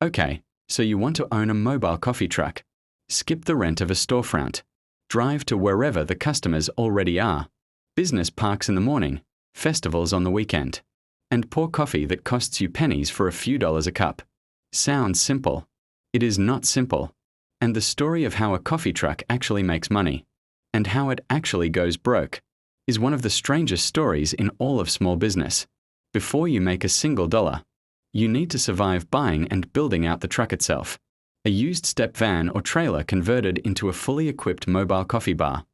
Okay, so you want to own a mobile coffee truck. Skip the rent of a storefront. Drive to wherever the customers already are. Business parks in the morning, festivals on the weekend, and pour coffee that costs you pennies for a few dollars a cup. Sounds simple. It is not simple. And the story of how a coffee truck actually makes money, and how it actually goes broke, is one of the strangest stories in all of small business. Before you make a single dollar, you need to survive buying and building out the truck itself. A used step van or trailer converted into a fully equipped mobile coffee bar,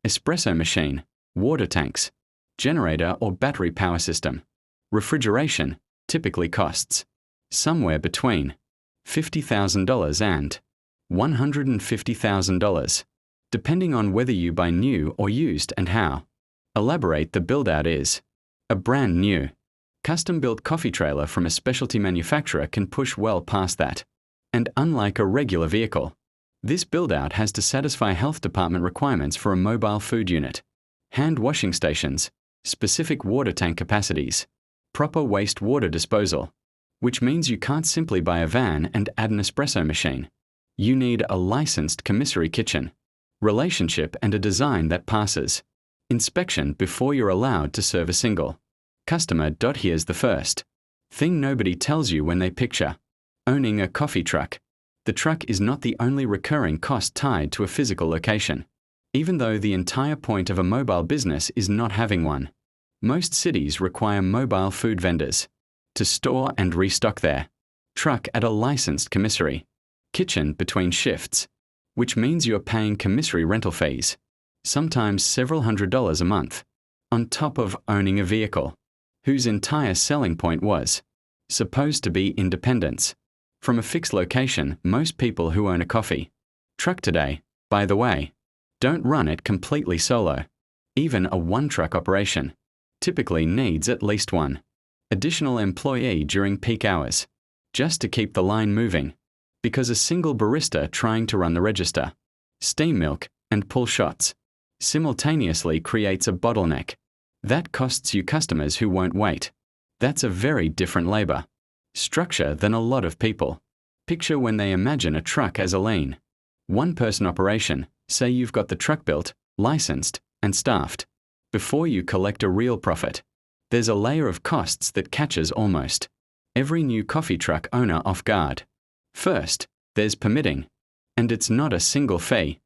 espresso machine, water tanks, generator or battery power system. Refrigeration typically costs somewhere between $50,000 and $150,000, depending on whether you buy new or used and how. Elaborate the build-out is. A brand new, custom-built coffee trailer from a specialty manufacturer can push well past that. And unlike a regular vehicle, this build-out has to satisfy health department requirements for a mobile food unit, hand washing stations, specific water tank capacities, proper wastewater disposal, which means you can't simply buy a van and add an espresso machine. You need a licensed commissary kitchen, relationship and a design that passes inspection before you're allowed to serve a single customer. Here's the first thing nobody tells you when they picture owning a coffee truck. The truck is not the only recurring cost tied to a physical location. Even though the entire point of a mobile business is not having one, most cities require mobile food vendors to store and restock their truck at a licensed commissary kitchen between shifts, which means you're paying commissary rental fees, sometimes several $100s a month, on top of owning a vehicle, whose entire selling point was supposed to be independence from a fixed location. Most people who own a coffee truck today, by the way, don't run it completely solo. Even a one-truck operation typically needs at least one additional employee during peak hours, just to keep the line moving, because a single barista trying to run the register, steam milk, and pull shots simultaneously creates a bottleneck that costs you customers who won't wait. That's a very different labor structure than a lot of people picture when they imagine a truck as a lean, one-person operation. Say you've got the truck built, licensed, and staffed. Before you collect a real profit, there's a layer of costs that catches almost every new coffee truck owner off guard. First, there's permitting, and it's not a single fee.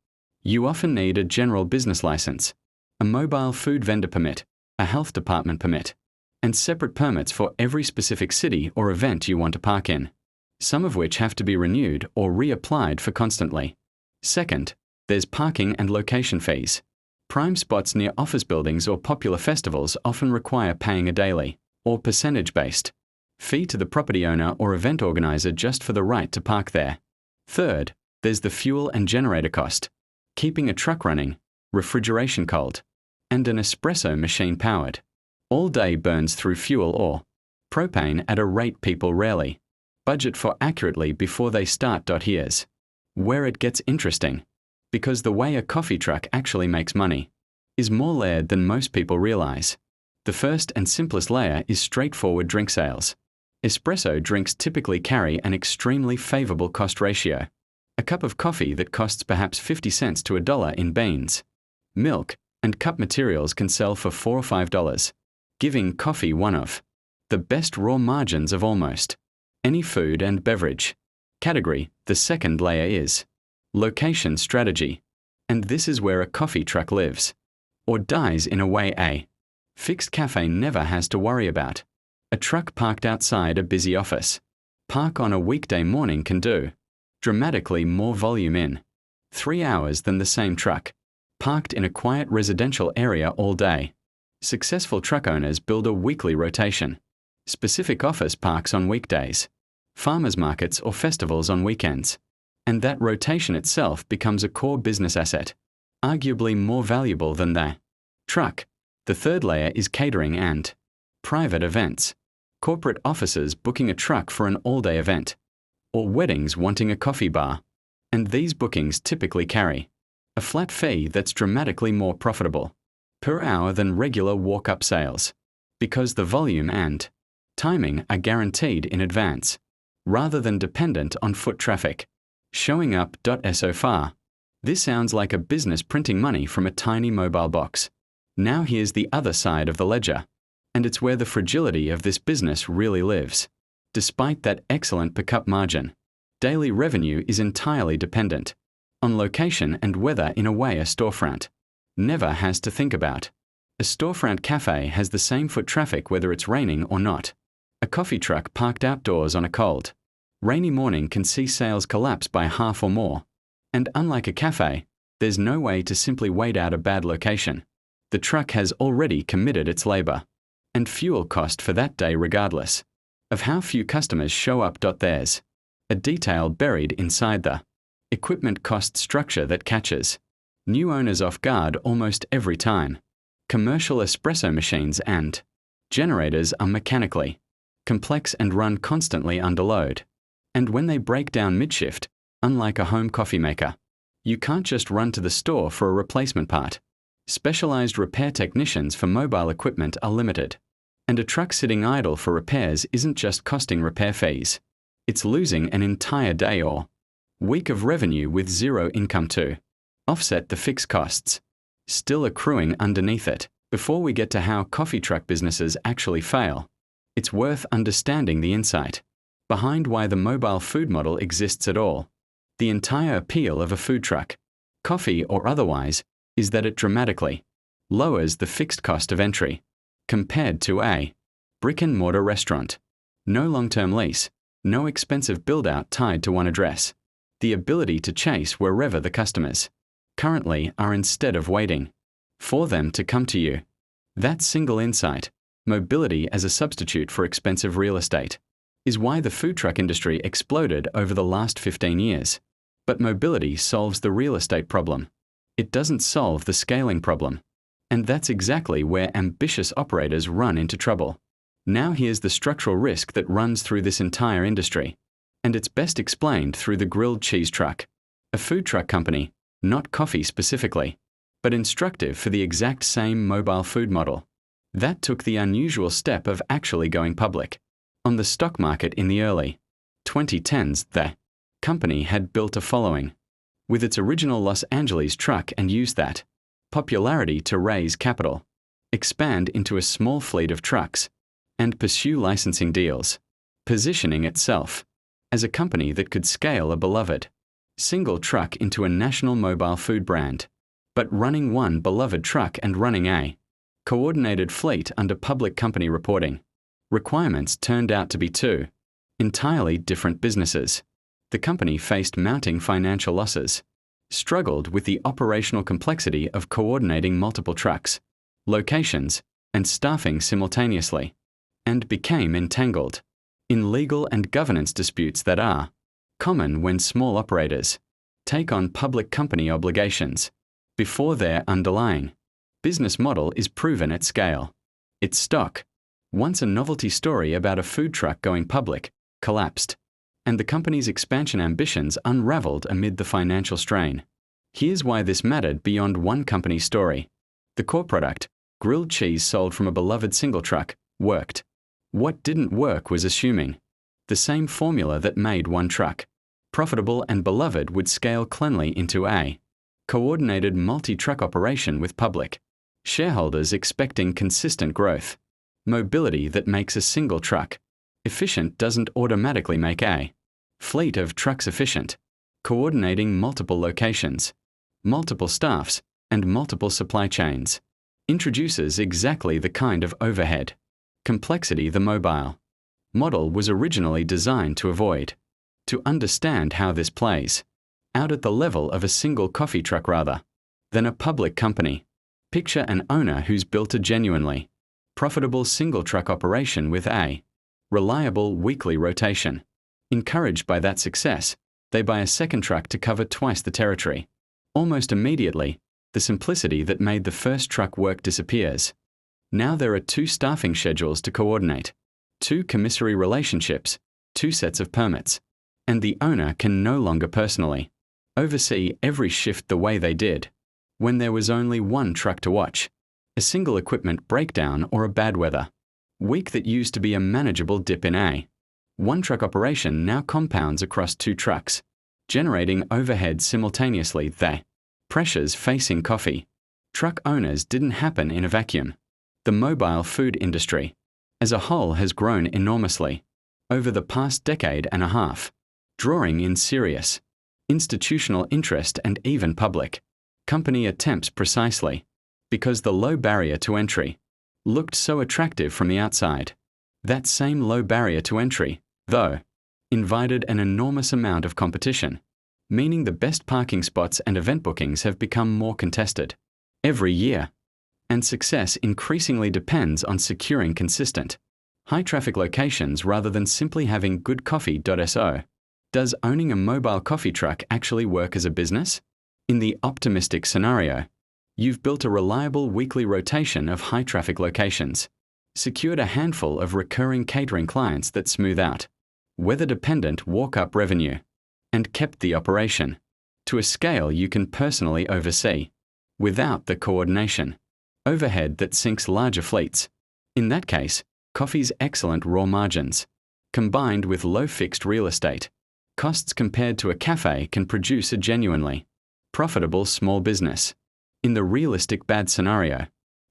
You often need a general business license, a mobile food vendor permit, a health department permit, and separate permits for every specific city or event you want to park in, some of which have to be renewed or reapplied for constantly. Second, there's parking and location fees. Prime spots near office buildings or popular festivals often require paying a daily, or percentage-based, fee to the property owner or event organizer just for the right to park there. Third, there's the fuel and generator cost, keeping a truck running, refrigeration cold, and an espresso machine powered. All day burns through fuel or propane at a rate people rarely budget for accurately before they start. Here's where it gets interesting, because the way a coffee truck actually makes money is more layered than most people realize. The first and simplest layer is straightforward drink sales. Espresso drinks typically carry an extremely favorable cost ratio. A cup of coffee that costs perhaps 50 cents to $1 in beans, milk, and cup materials can sell for $4 or $5, giving coffee one of the best raw margins of almost any food and beverage category. The second layer is location strategy, and this is where a coffee truck lives or dies in a way a fixed cafe never has to worry about. A truck parked outside a busy office park on a weekday morning can do dramatically more volume in 3 hours than the same truck parked in a quiet residential area all day. Successful truck owners build a weekly rotation, specific office parks on weekdays, farmers markets or festivals on weekends, and that rotation itself becomes a core business asset, arguably more valuable than the truck. The third layer is catering and private events. Corporate offices booking a truck for an all-day event, or weddings wanting a coffee bar, and these bookings typically carry a flat fee that's dramatically more profitable per hour than regular walk-up sales, because the volume and timing are guaranteed in advance. rather than dependent on foot traffic. Showing up. So far, this sounds like a business printing money from a tiny mobile box. Now here's the other side of the ledger, and it's where the fragility of this business really lives. Despite that excellent pickup margin, daily revenue is entirely dependent on location and weather in a way a storefront never has to think about. A storefront cafe has the same foot traffic whether it's raining or not. A coffee truck parked outdoors on a cold, rainy morning can see sales collapse by half or more. And unlike a cafe, there's no way to simply wait out a bad location. The truck has already committed its labor and fuel cost for that day regardless of how few customers show up. There's a detail buried inside the equipment cost structure that catches new owners off guard almost every time. Commercial espresso machines and generators are mechanically complex and run constantly under load. And when they break down mid-shift, unlike a home coffee maker, you can't just run to the store for a replacement part. Specialized repair technicians for mobile equipment are limited. And a truck sitting idle for repairs isn't just costing repair fees. It's losing an entire day or week of revenue with zero income to offset the fixed costs still accruing underneath it. Before we get to how coffee truck businesses actually fail, it's worth understanding the insight behind why the mobile food model exists at all. The entire appeal of a food truck, coffee or otherwise, is that it dramatically lowers the fixed cost of entry compared to a brick-and-mortar restaurant. No long-term lease, no expensive build-out tied to one address. The ability to chase wherever the customers currently are instead of waiting for them to come to you. That single insight, mobility as a substitute for expensive real estate, is why the food truck industry exploded over the last 15 years. But mobility solves the real estate problem. It doesn't solve the scaling problem. And that's exactly where ambitious operators run into trouble. Now here's the structural risk that runs through this entire industry. And it's best explained through the grilled cheese truck. A food truck company, not coffee specifically, but instructive for the exact same mobile food model. That took the unusual step of actually going public on the stock market in the early 2010s. The company had built a following with its original Los Angeles truck and used that popularity to raise capital, expand into a small fleet of trucks, and pursue licensing deals, positioning itself as a company that could scale a beloved single truck into a national mobile food brand. But running one beloved truck and running a coordinated fleet under public company reporting requirements turned out to be two entirely different businesses. The company faced mounting financial losses, struggled with the operational complexity of coordinating multiple trucks, locations, and staffing simultaneously, and became entangled in legal and governance disputes that are common when small operators take on public company obligations before their underlying business model is proven at scale. Its stock, once a novelty story about a food truck going public, collapsed, and the company's expansion ambitions unraveled amid the financial strain. Here's why this mattered beyond one company story. The core product, grilled cheese sold from a beloved single truck, worked. What didn't work was assuming the same formula that made one truck profitable and beloved would scale cleanly into a coordinated multi-truck operation with public shareholders expecting consistent growth. Mobility that makes a single truck efficient doesn't automatically make a fleet of trucks efficient. Coordinating multiple locations, multiple staffs, and multiple supply chains introduces exactly the kind of overhead complexity the mobile model was originally designed to avoid. To understand how this plays out at the level of a single coffee truck rather than a public company, picture an owner who's built a genuinely profitable single truck operation with a reliable weekly rotation. Encouraged by that success, they buy a second truck to cover twice the territory. Almost immediately, the simplicity that made the first truck work disappears. Now there are two staffing schedules to coordinate, two commissary relationships, two sets of permits, and the owner can no longer personally oversee every shift the way they did when there was only one truck to watch. A single equipment breakdown or a bad weather week that used to be a manageable dip in a One truck operation now compounds across 2 trucks, generating overhead simultaneously. The pressures facing coffee truck owners didn't happen in a vacuum. The mobile food industry as a whole has grown enormously over the past decade and a half, drawing in serious institutional interest and even public company attempts precisely because the low barrier to entry looked so attractive from the outside. That same low barrier to entry, though, invited an enormous amount of competition, meaning the best parking spots and event bookings have become more contested every year, and success increasingly depends on securing consistent, high-traffic locations rather than simply having good coffee. So, does owning a mobile coffee truck actually work as a business? In the optimistic scenario, you've built a reliable weekly rotation of high-traffic locations, secured a handful of recurring catering clients that smooth out weather-dependent walk-up revenue, and kept the operation to a scale you can personally oversee, without the coordination overhead that sinks larger fleets. In that case, coffee's excellent raw margins, combined with low fixed real estate costs compared to a cafe, can produce a genuinely profitable small business. In the realistic bad scenario,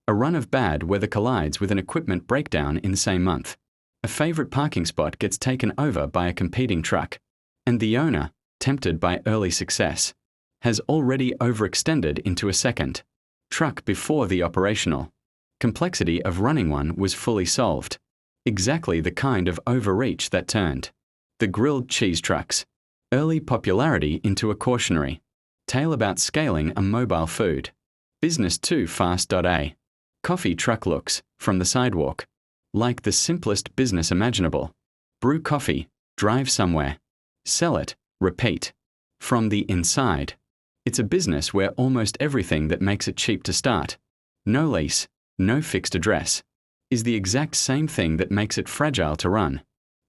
a run of bad weather collides with an equipment breakdown in the same month. A favorite parking spot gets taken over by a competing truck, and the owner, tempted by early success, has already overextended into a second truck before the operational complexity of running one was fully solved. Exactly the kind of overreach that turned the grilled cheese truck's early popularity into a cautionary tale about scaling a mobile food business too fast. A coffee truck looks, from the sidewalk, like the simplest business imaginable. Brew coffee, drive somewhere, sell it, repeat. From the inside, it's a business where almost everything that makes it cheap to start, no lease, no fixed address, is the exact same thing that makes it fragile to run.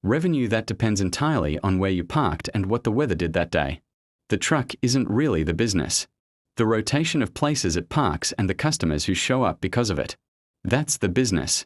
Revenue that depends entirely on where you parked and what the weather did that day. The truck isn't really the business. The rotation of places it parks and the customers who show up because of it. That's the business.